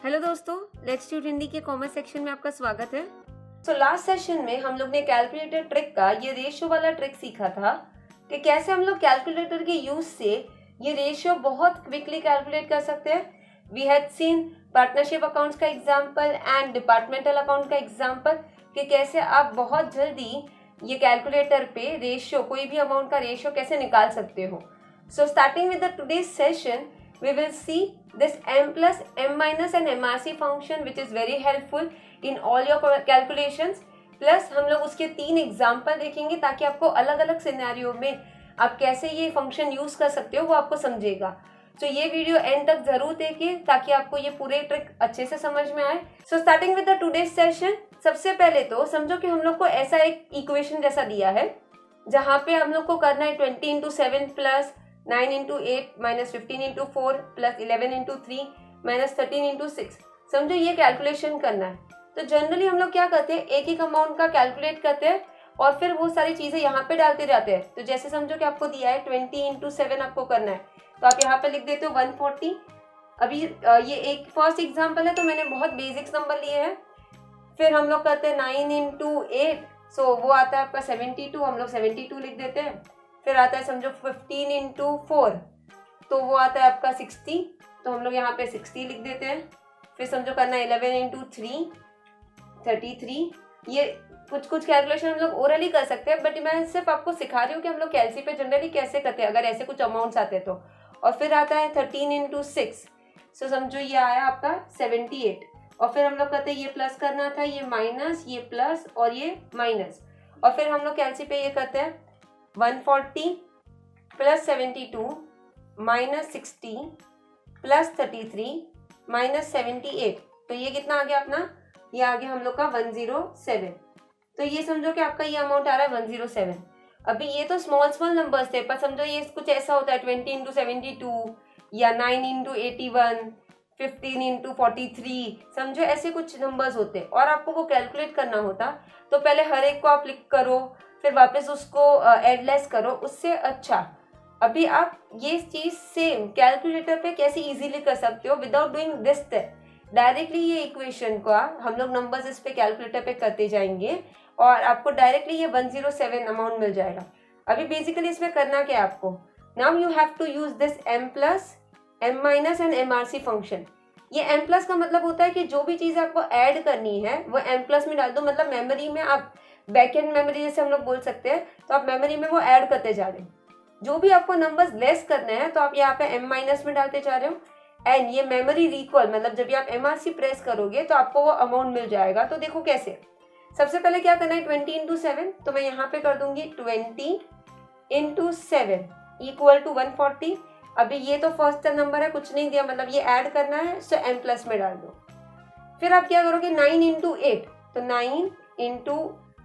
Hello दोस्तों, let's tweet Hindi के commerce section में आपका स्वागत है। लास्ट सेशन में हम लोग ने कैलकुलेटर ट्रिक का ये रेशियो वाला ट्रिक सीखा था कि कैसे हम लोग कैलकुलेटर के यूज से ये रेशियो बहुत क्विकली कैलकुलेट कर सकते हैं। We had seen partnership accounts का एग्जांपल एंड डिपार्टमेंटल अकाउंट का एग्जांपल कि कैसे आप बहुत जल्दी ये कैलकुलेटर पे रेशियो, कोई भी अमाउंट का रेशियो कैसे निकाल सकते हो। So starting with the today's session we will see this m plus m minus and MRC function which is very helpful in all your calculations. Plus हम लोग उसके 3 एग्जाम्पल देखेंगे ताकि आपको अलग अलग सिनेरियो में आप कैसे ये फंक्शन यूज कर सकते हो वो आपको समझेगा। तो ये वीडियो एंड तक जरूर देखिए ताकि आपको ये पूरे ट्रिक अच्छे से समझ में आए। So starting with the today's session, सबसे पहले तो समझो कि हम लोग को ऐसा एक इक्वेशन जैसा दिया है जहाँ पे हम लोग को करना है 20 into 7 plus 9 into 8 minus 15 into 4 plus 11 into 3 minus 13 into 6। समझो ये कैलकुलेशन करना है। तो जनरली हम लोग क्या करते हैं, एक एक अमाउंट का कैलकुलेट करते हैं और फिर वो सारी चीजें यहाँ पे डालते जाते हैं। तो जैसे समझो कि आपको दिया है 20 इंटू 7 आपको करना है, तो आप यहाँ पे लिख देते हो 140। अभी ये एक फर्स्ट एग्जाम्पल है तो मैंने बहुत बेसिक्स नंबर लिए हैं। फिर हम लोग करते हैं 9 इंटू 8, सो वो आता है आपका 72, हम लोग 72 लिख देते हैं। फिर आता है समझो 15 इंटू 4, तो वो आता है आपका 60, तो हम लोग यहाँ पे 60 लिख देते हैं। फिर समझो करना है 11 इंटू 3 33। ये कुछ कुछ कैलकुलेशन हम लोग ओरली कर सकते हैं, बट मैं सिर्फ आपको सिखा रही हूँ कि हम लोग कैलसी पे जनरली कैसे करते हैं अगर ऐसे कुछ अमाउंट्स आते हैं तो। और फिर आता है 13 इंटू 6, सो समझो ये आया आपका 78। और फिर हम लोग कहते हैं ये प्लस करना था, ये माइनस, ये प्लस और ये माइनस। और फिर हम लोग कैलसी पे ये करते हैं 140 प्लस 72 माइनस 60 प्लस 33 माइनस 78, तो ये कितना आ गया अपना, ये आ गया हम लोग का 107। तो ये समझो कि आपका ये अमाउंट आ रहा है 107। अभी ये तो स्मॉल नंबर्स थे, पर समझो ये कुछ ऐसा होता है 20 इंटू 72 या 9 इंटू 81, 15 इंटू 43, समझो ऐसे कुछ नंबर्स होते हैं और आपको वो कैलकुलेट करना होता। तो पहले हर एक को आप क्लिक करो, फिर वापस उसको एडलेस करो, उससे अच्छा अभी आप ये चीज सेम कैलकुलेटर पे कैसे इजीली कर सकते हो without doing this step. Directly ये इक्वेशन का हम लोग नंबर्स इस पे कैलकुलेटर पे करते जाएंगे और आपको डायरेक्टली ये 107 अमाउंट मिल जाएगा। अभी बेसिकली इसमें करना क्या है आपको, now you have to use this m plus m minus and MRC function. ये m प्लस का मतलब होता है कि जो भी चीज आपको ऐड करनी है वो m प्लस में डाल दो, मतलब मेमोरी में आप बैक एंड मेमोरी जैसे हम लोग बोल सकते हैं, तो आप मेमोरी में वो ऐड करते जा रहे हो। जो भी आपको नंबर्स लेस करने हैं तो आप यहाँ पे m माइनस में डालते जा रहे हो। एंड ये मेमोरी रिकॉल, मतलब जब भी आप MRC प्रेस करोगे तो आपको वो अमाउंट मिल जाएगा। तो देखो कैसे, सबसे पहले क्या करना है 20 इंटू 7, तो मैं यहाँ पे कर दूंगी 20 इंटू 7 इक्वल टू 140। अभी ये तो फर्स्ट नंबर है, कुछ नहीं दिया, मतलब ये ऐड करना है, सो m प्लस में डाल दो। फिर आप क्या करोगे 9 इंटू 8, तो 9 इंटू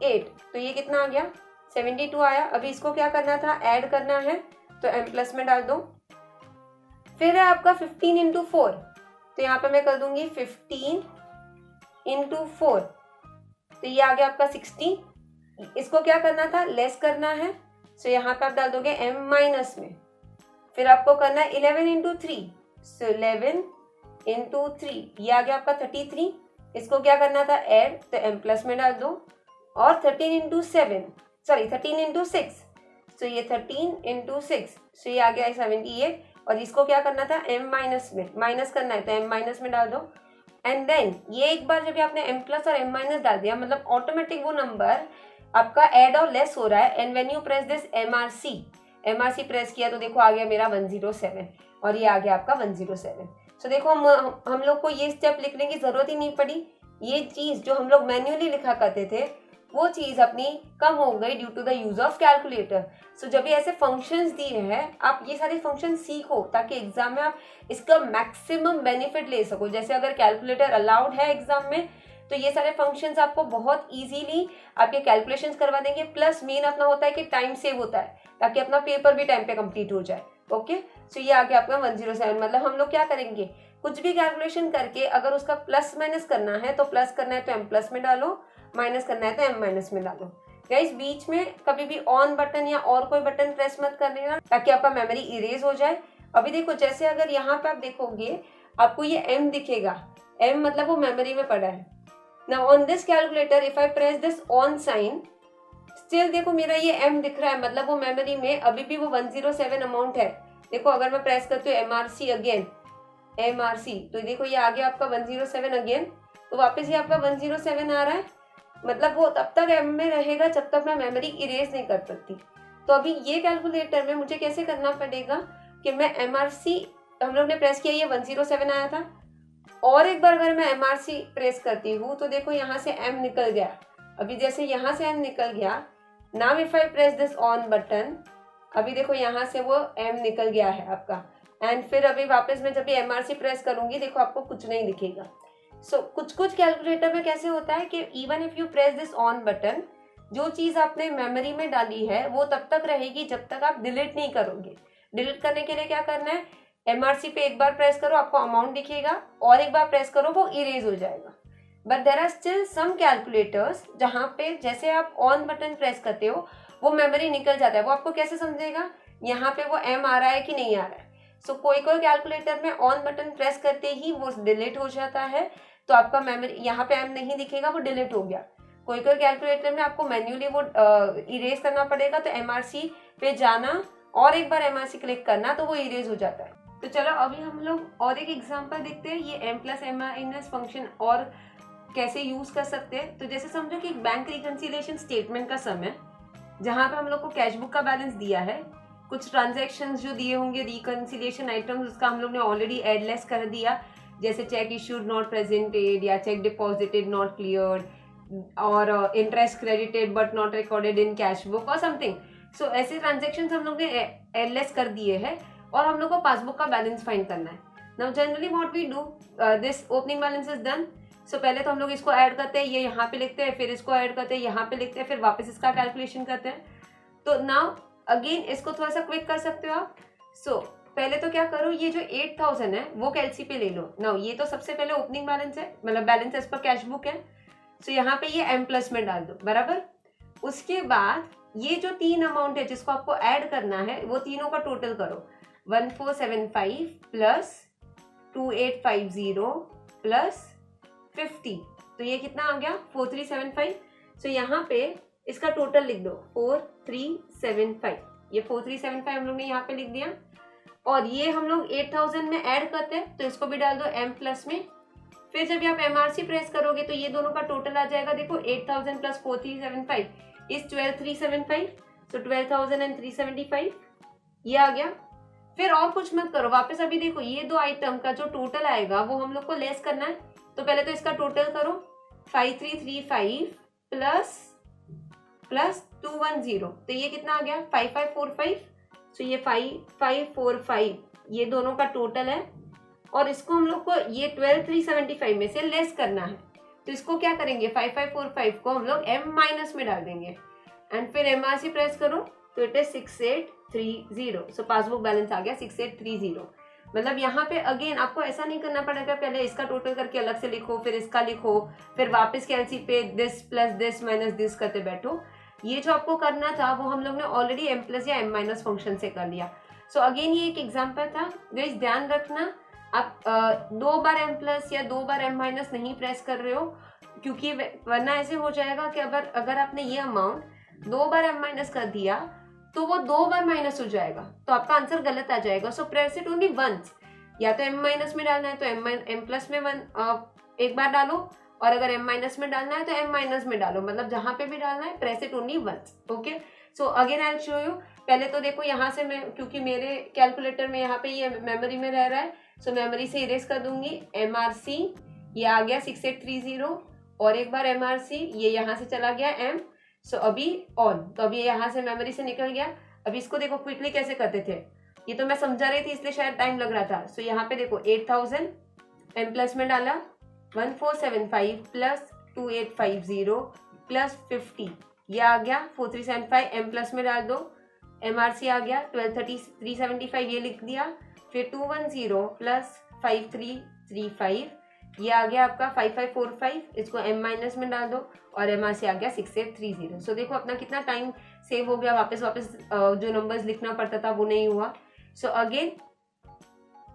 8, तो ये कितना आ गया 72 आया। अभी इसको क्या करना था, ऐड करना है, तो m प्लस में डाल दो। फिर है आपका 15 इंटू 4, तो यहाँ पे मैं कर दूंगी 15 इंटू 4, तो ये आ गया आपका 60। इसको क्या करना था, लेस करना है, सो यहाँ पे आप डाल दोगे m माइनस में। फिर आपको करना है 11 इंटू 3, सो 11 इंटू 3, ये आ गया आपका 33। इसको क्या करना था, ऐड, तो m प्लस में डाल दो। और 13 इंटू 6, सो ये 13 इंटू 6, सो ये आ गया 78। और इसको क्या करना था, m माइनस में, माइनस करना है, तो m माइनस में डाल दो। एंड देन ये एक बार जब आपने m प्लस और m माइनस डाल दिया, मतलब ऑटोमेटिक वो नंबर आपका ऐड और लेस हो रहा है। And when you press this MRC press किया तो देखो आ गया मेरा 107 और ये आ गया आपका 107। सो देखो हम लोग को ये स्टेप लिखने की जरूरत ही नहीं पड़ी। ये चीज जो हम लोग मैन्युअली लिखा करते थे वो चीज अपनी कम हो गई due to the use of calculator. So जब भी ऐसे फंक्शंस दिए हैं, आप ये सारे फंक्शन सीखो ताकि एग्जाम में आप इसका मैक्सिमम बेनिफिट ले सको। जैसे अगर कैलकुलेटर अलाउड है एग्जाम में तो ये सारे फंक्शंस आपको बहुत इजीली आपके कैलकुलेशंस करवा देंगे। प्लस मेन अपना होता है कि टाइम सेव होता है ताकि अपना पेपर भी टाइम पे कंप्लीट हो जाए। ओके, सो ये आ गया आपका 107। मतलब हम लोग क्या करेंगे, कुछ भी कैलकुलेशन करके अगर उसका प्लस माइनस करना है तो प्लस करना है तो m प्लस में डालो, माइनस करना है तो m माइनस में डालो। गाइस बीच में कभी भी ऑन बटन या और कोई बटन प्रेस मत कर देना ताकि आपका मेमोरी इरेज हो जाए। अभी देखो जैसे अगर यहाँ पे आप देखोगे आपको ये m दिखेगा, m मतलब वो मेमोरी में पड़ा है। Now on this calculator if I press this on sign, still देखो मेरा ये m दिख रहा है, मतलब वो मेमोरी में अभी भी वो 107 अमाउंट है। देखो अगर मैं प्रेस करती हूँ MRC अगेन, MRC, तो देखो ये आ गया आपका 107 अगेन, तो वापस ये आपका 107 आ रहा है। मतलब वो तब तक m में रहेगा जब तक मैं मेमोरी इरेज नहीं कर सकती। तो अभी ये कैलकुलेटर में मुझे कैसे करना पड़ेगा कि मैं MRC, हम लोग ने प्रेस किया, ये 107 आया था, और एक बार अगर मैं MRC प्रेस करती हूँ तो देखो यहाँ से m निकल गया। अभी जैसे यहाँ से m निकल गया, now if I press this on button, अभी देखो यहाँ से वो m निकल गया है आपका, एंड फिर अभी वापस मैं जब भी MRC प्रेस करूंगी देखो आपको कुछ नहीं दिखेगा। सो कुछ कैलकुलेटर में कैसे होता है कि even if you press this on button, जो चीज आपने मेमोरी में डाली है वो तब तक रहेगी जब तक आप डिलीट नहीं करोगे। डिलीट करने के लिए क्या करना है, MRC पे एक बार प्रेस करो आपको अमाउंट दिखेगा, और एक बार प्रेस करो वो इरेज हो जाएगा। But there are still some calculators जहाँ पे जैसे आप ऑन बटन प्रेस करते हो वो मेमोरी निकल जाता है। वो आपको कैसे समझेगा, यहाँ पे वो m आ रहा है कि नहीं आ रहा है। सो कोई कैलकुलेटर में ऑन बटन प्रेस करते ही वो डिलीट हो जाता है, तो आपका मेमोरी यहाँ पे m नहीं दिखेगा, वो डिलीट हो गया। कोई कैलकुलेटर में आपको मैन्युअली वो इरेज करना पड़ेगा, तो MRC पे जाना और एक बार MRC क्लिक करना तो वो इरेज हो जाता है। तो चलो अभी हम लोग और एक एग्जांपल देखते हैं, ये m+m- फंक्शन और कैसे यूज कर सकते हैं। तो जैसे समझो कि एक बैंक रिकंसिलिएशन स्टेटमेंट का सम है, जहां पे हम लोग को कैश बुक का बैलेंस दिया है, कुछ ट्रांजैक्शंस जो दिए होंगे रिकंसिलिएशन आइटम्स, उसका हम लोग ने ऑलरेडी एड लेस कर दिया, जैसे चेक इश्यूड नॉट प्रेजेंटेड, या चेक डिपॉजिटेड नॉट क्लियर्ड, और interest credited but not recorded in cash book और समथिंग। सो ऐसे ट्रांजेक्शन हम लोग ने एड लेस कर दिए हैं, और हम लोग को पासबुक का बैलेंस फाइंड करना है। Now generally what we do, this opening balance is done. So पहले तो हम लोग इसको ऐड करते हैं, ये यहाँ पे लिखते हैं, फिर इसको ऐड करते हैं, यहाँ पे लिखते हैं, फिर वापस इसका कैलकुलेशन करते हैं। तो नाउ अगेन इसको थोड़ा सा क्विक कर सकते हो आप। सो पहले तो क्या करो, ये जो 8000 है वो कैलसी पे ले लो। नाउ ये तो सबसे पहले ओपनिंग बैलेंस है, मतलब balance as per cash book है। सो यहाँ पे ये m+ में डाल दो, बराबर। उसके बाद ये जो 3 अमाउंट है जिसको आपको ऐड करना है, वो तीनों का टोटल करो, 1475 प्लस 2850 प्लस 50, तो ये कितना आ गया 4375। सो यहाँ पे इसका टोटल लिख दो 4375, ये 4375 हम लोग ने यहाँ पे लिख दिया। और ये हम लोग 8000 में ऐड करते हैं, तो इसको भी डाल दो m+ में। फिर जब आप MRC प्रेस करोगे तो ये दोनों का टोटल आ जाएगा, देखो 8000 प्लस 4375 इज 12375, सो 12375 ये आ गया। फिर और कुछ मत करो, वापस अभी देखो ये दो आइटम का जो टोटल आएगा वो हम लोग को लेस करना है। तो पहले तो इसका टोटल करो, 5335 प्लस 210, तो ये कितना आ गया 5545। सो ये 5545 ये दोनों का टोटल है, और इसको हम लोग को ये 12375 में से लेस करना है। तो इसको क्या करेंगे, 5545 को हम लोग m- में डाल देंगे, एंड फिर MRC प्रेस करो तो it is 6830। So passbook balance आ गया 6830। मतलब यहाँ पे अगेन आपको ऐसा नहीं करना पड़ेगा पहले इसका टोटल करके अलग से लिखो, फिर इसका लिखो, फिर वापस कैलसी पे this plus this minus this करते बैठो। ये जो आपको करना था वो हम लोग ने ऑलरेडी m+ या m- फंक्शन से कर लिया। सो अगेन ये एक एग्जाम्पल था। गाइस ध्यान रखना, आप 2 बार m+ या 2 बार m- नहीं प्रेस कर रहे हो, क्योंकि वरना ऐसे हो जाएगा कि अगर आपने ये अमाउंट 2 बार m- कर दिया तो वो 2 बार माइनस हो जाएगा, तो आपका आंसर गलत आ जाएगा। So press it only once, या तो m- में डालना है तो m+ में एक बार डालो, और अगर m- में डालना है तो m- में डालो, मतलब जहां पे भी डालना है press it only once. Okay, so again I will show you. पहले तो देखो यहाँ से मैं, क्योंकि मेरे कैलकुलेटर में यहाँ पे ये मेमोरी में रह रहा है, सो मेमोरी से इरेज कर दूंगी। MRC ये आ गया 6830, और एक बार MRC ये यहाँ से चला गया m। सो अभी ऑन, तो अभी यहाँ से मेमोरी से निकल गया। अभी इसको देखो क्विकली कैसे करते थे, ये तो मैं समझा रही थी इसलिए शायद टाइम लग रहा था। सो यहाँ पे देखो 8000 m+ में डाला, 1475 प्लस 2850 प्लस 50, ये आ गया 4375, m+ में डाल दो, MRC आ गया 12375 ये लिख दिया, फिर 210 प्लस 5335 ये आ गया आपका 5545, इसको m- में डाल दो, और MRC आ गया 6830। सो देखो अपना कितना टाइम सेव हो गया, वापस जो नंबर्स लिखना पड़ता था वो नहीं हुआ। So again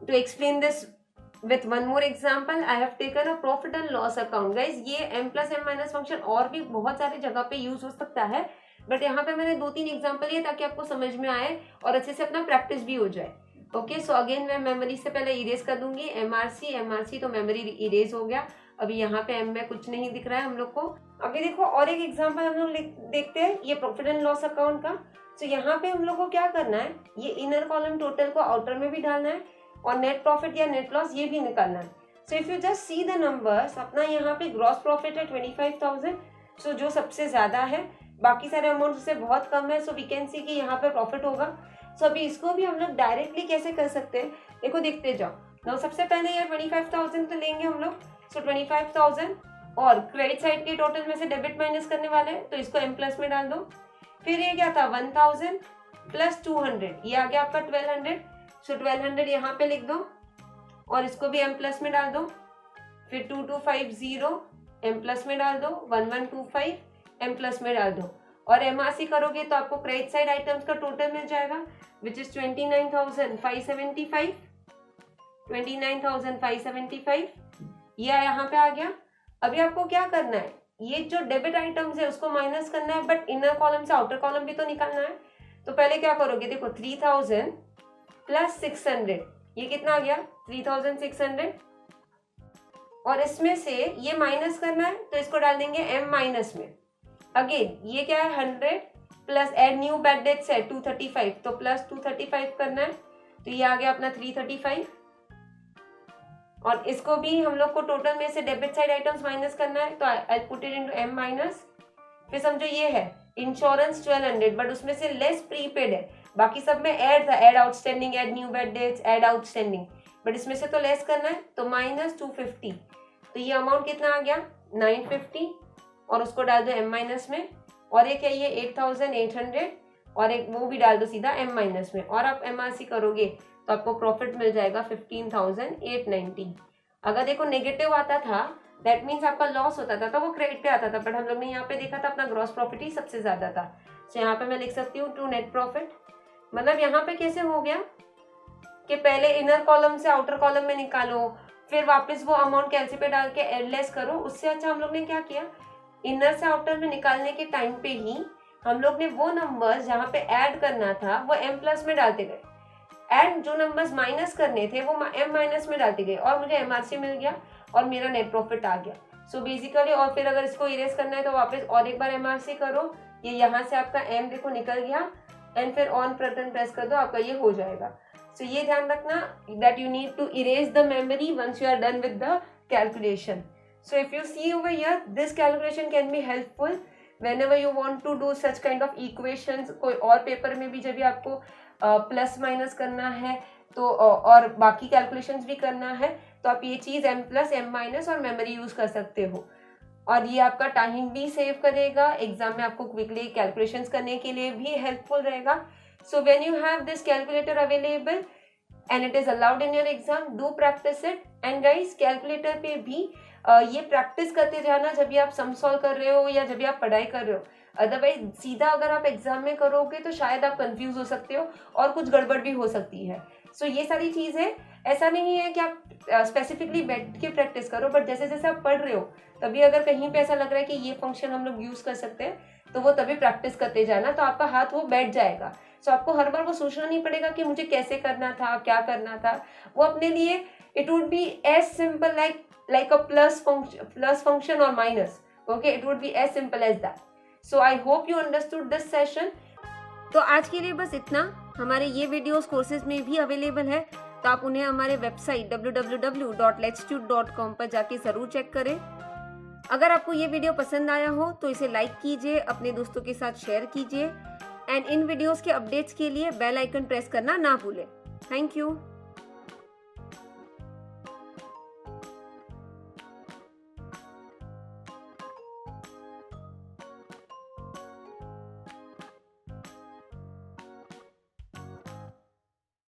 to explain this With one more example, I have taken a profit and loss account. Guys, ये m plus m minus function और भी बहुत सारी जगह पे यूज हो सकता है, बट यहाँ पे मैंने 2-3 एग्जाम्पल लिए ताकि आपको समझ में आए और अच्छे से अपना प्रैक्टिस भी हो जाए. ओके, सो अगेन मैं मेमोरी से पहले इरेज कर दूंगी. एमआरसी तो मेमोरी इरेज हो गया. अभी यहाँ पे एम में कुछ नहीं दिख रहा है हम लोग को. अभी देखो और एक एग्जाम्पल हम लोग देखते हैं, ये प्रॉफिट एंड लॉस अकाउंट का. तो यहाँ पे हम लोग को क्या करना है, ये इनर कॉलम टोटल को आउटर में भी डालना है और नेट प्रॉफिट या नेट लॉस ये भी निकालना है. So if you just see the numbers, अपना यहाँ पे ग्रॉस प्रॉफिट है 25,000. सो जो सबसे ज्यादा है, बाकी सारे अमाउंट से बहुत कम है. सो वी कैन सी कि यहाँ पे प्रॉफिट होगा. सो अभी इसको भी हम लोग डायरेक्टली कैसे कर सकते हैं, देखो देखते जाओ. तो सबसे पहले ये 25,000 तो लेंगे हम लोग. सो 25,000 और क्रेडिट साइड के टोटल में से डेबिट माइनस करने वाले हैं, तो इसको एम प्लस में डाल दो. फिर ये क्या था 1000 प्लस 200, ये आ गया आपका 1200. सो 1200 यहाँ पे लिख दो और इसको भी एम प्लस में डाल दो. फिर 2250 एम प्लस में डाल दो. 1125 एम प्लस में डाल दो. और एमआरसी करोगे तो आपको क्रेडिट साइड आइटम्स का टोटल मिल जाएगा, विच इज 29,575. 29,575 ये यहाँ पे आ गया. अभी आपको क्या करना है, ये जो डेबिट आइटम्स है उसको माइनस करना है, बट इनर कॉलम से आउटर कॉलम भी तो निकालना है. तो पहले क्या करोगे, देखो 3000 प्लस 600, ये कितना आ गया 3600. और इसमें से ये माइनस करना है तो इसको डाल देंगे एम माइनस में. अगेन ये क्या है 100 plus add new bad debts है 235, तो प्लस 235 करना है. तो ये आ गया अपना 335. और इसको भी हम लोग को टोटल में से डेबिट साइड आइटम्स माइनस करना है, तो I put it into M minus. फिर समझो ये है इंश्योरेंस 1200, बट उसमें से लेस प्रीपेड है, बाकी सब में ऐड था, add outstanding, add new bad dates, add outstanding, but इसमें से तो लेस करना है, तो माइनस 250. तो ये अमाउंट कितना आ गया 950 और उसको डाल दो एम माइनस में. और एक है ये 8800 और एक वो भी डाल दो सीधा एम माइनस में. और आप एमआरसी करोगे तो आपको प्रॉफिट मिल जाएगा 15,890. अगर देखो नेगेटिव आता था दैट मीन्स आपका लॉस होता था, तो वो क्रेडिट पे आता था, बट हम लोग ने यहाँ पे देखा था अपना ग्रॉस प्रॉफिट ही सबसे ज्यादा था. तो यहाँ पे मैं लिख सकती हूँ टू नेट प्रॉफिट. मतलब यहाँ पे कैसे हो गया कि पहले इनर कॉलम से आउटर कॉलम में निकालो, फिर वापस वो अमाउंट कैलसी पे डाल के एडलेस करो. उससे अच्छा हम लोग ने क्या किया, इनर से आउटर में निकालने के टाइम पे ही हम लोग ने वो नंबर्स जहाँ पे ऐड करना था वो एम प्लस में डालते गए, एंड जो नंबर्स माइनस करने थे वो एम माइनस में डालते गए, और मुझे एमआरसी मिल गया और मेरा नेट प्रॉफिट आ गया. सो बेसिकली और फिर अगर इसको इरेज करना है तो वापस और एक बार एमआरसी करो. ये यहाँ से आपका एम देखो निकल गया, एंड फिर ऑन बटन प्रेस कर दो, आपका ये हो जाएगा. सो ये ध्यान रखना that you need to erase the memory once you are done with the calculation. So if you see over here, this calculation can be helpful whenever you want to do such kind of equations. कोई और paper में भी जब भी आपको plus minus करना है तो और बाकी कैलकुलेशंस भी करना है, तो आप ये चीज एम प्लस एम माइनस और मेमोरी यूज कर सकते हो. और ये आपका टाइम भी सेव करेगा, एग्जाम में आपको क्विकली कैलकुलेशंस करने के लिए भी हेल्पफुल रहेगा. So when you have this calculator available and it is allowed in your exam, do practice it. and guys calculator पे भी ये प्रैक्टिस करते जाना जब भी आप सम सॉल्व कर रहे हो या जब भी आप पढ़ाई कर रहे हो. अदरवाइज सीधा अगर आप एग्जाम में करोगे तो शायद आप कंफ्यूज हो सकते हो और कुछ गड़बड़ भी हो सकती है. सो ये सारी चीजें ऐसा नहीं है कि आप स्पेसिफिकली बैठ के प्रैक्टिस करो, बट जैसे जैसे आप पढ़ रहे हो तभी अगर कहीं पे ऐसा लग रहा है कि ये फंक्शन हम लोग यूज कर सकते हैं तो वो तभी प्रैक्टिस करते जाना, तो आपका हाथ वो बैठ जाएगा. सो आपको हर बार वो सोचना नहीं पड़ेगा कि मुझे कैसे करना था, क्या करना था. वो अपने लिए it would be as simple like a plus function or minus. Okay, it would be as simple as that. So I hope you understood this session. तो आज के लिए बस इतना. हमारे ये वीडियोस कोर्सेज में भी अवेलेबल है, तो आप उन्हें हमारे वेबसाइट www.letstude.com पर जाके जरूर चेक करें. अगर आपको ये वीडियो पसंद आया हो तो इसे लाइक कीजिए, अपने दोस्तों के साथ शेयर कीजिए, एंड इन वीडियोस के अपडेट्स के लिए बेल आइकन प्रेस करना ना भूलें. Thank you.